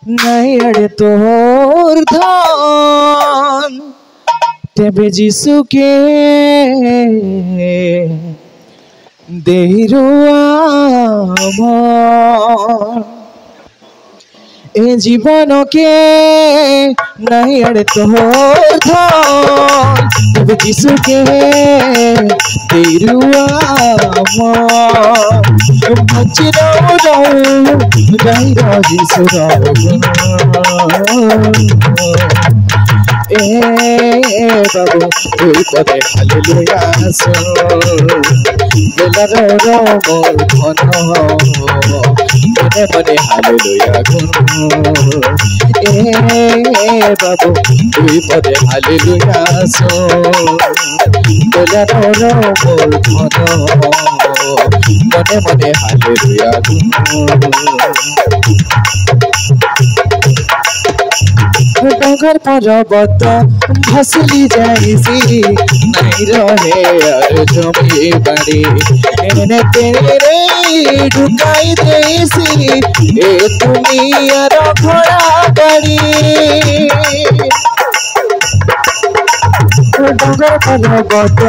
নাই আড়ে তোর ধন তেবে যিশুকে দেইরো আমার এ জীবনকে নাই আড়ে তোর ধন তবে যিশুকে দেইরো আমার বঞ্চি রও গাইরা যিশুর গুণ এ বাবু তুই পদে হালেলুয়া বেলার মোর ধন মনে মনে হালেলুয়া গুণ এ বাবু তুই পদে হালেলুয়া বেলার মোর ধন মনে মনে হালেলুয়া গুণ डगर पर्वत भसली जाइसी नहीं रहे और जमी बाड़ी एने तेरे रे ढुकाई देसी ए तुमी यार घोड़ा गाड़ी डगर पर्वत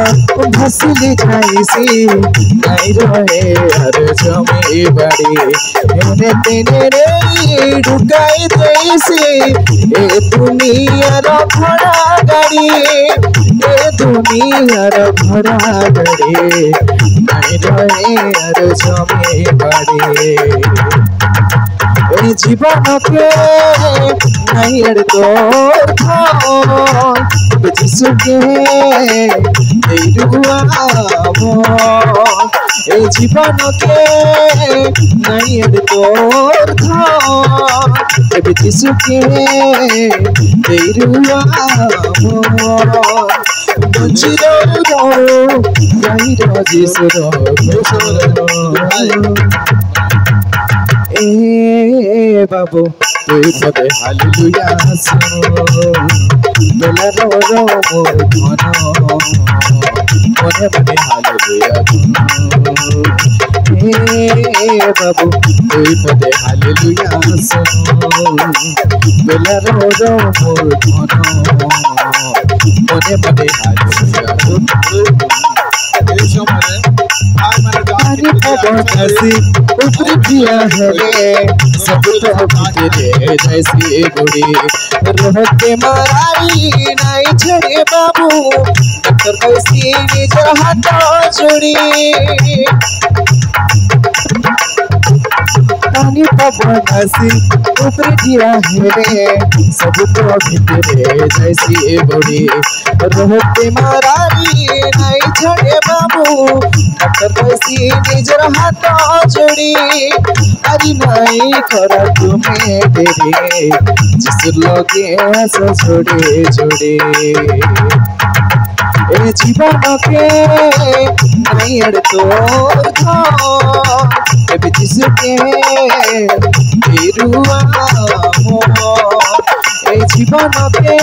भसली जाइसी नहीं रहे और जमी बाड़ी एने तेरे रे ढुकाई देसी ए दुनियार घोड़ा गाड़ी ए दुनियार घोड़ा गाड़ी नहीं रहे और जमी बाड़ी ए जीवन के नहीं अड़ तोर धन যিশুকে দেইরো আমার এই জীবনকে নাই আড়ে তোর ধন তবে যিশুকে দেইরো আমার বঞ্চি রও গাইরা যিশুর এ বাবু তুই পদে হালেলুয়া বেলার মোর ধন মনে মনে হালেলুয়া এ বাবু তুই পদে হালেলুয়া বেলার মোর ধন মনে মনে হালেলুয়া এই সময়ে हसी ऊपर किया है सब तो तेरे जैसी गोड़ी रोहते माराई नहीं छड़े बाबू डॉक्टर कैसी निजर हाथ जोड़ी पानी पवन हसी ऊपर किया है सब तो तेरे जैसी गोड़ी रोहते माराई नहीं छड़े बाबू डॉक्टर कैसी निजर हाथ जोड़ी अरे नहीं करा तुम्हें तेरे जिस लगे ऐसा जोड़े जोड़े ए जीवन के नहीं अड़ तोर धन যিশুকে দেইরো আমার এই জীবনকে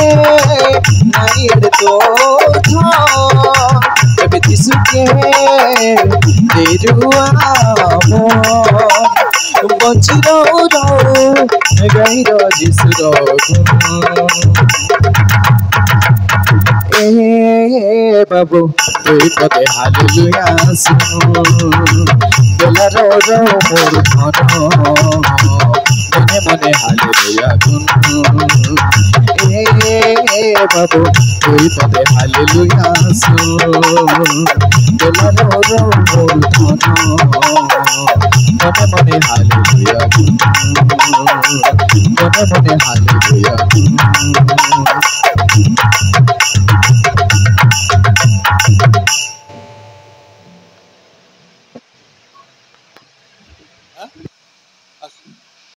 নাই আড়ে তোর ধন যিশুকে দেইরো আমার বঞ্চি রও গাইরা যিশুর গুণ এ বাবু তুই পদে হালেলুয়া বেলার মোর ধন মনে মনে হালেলুয়া গুণ এ বাবু তুই পদে হালেলুয়া বেলার মোর ধন মনে মনে হালেলুয়া গুণ মনে মনে হালেলুয়া গুণ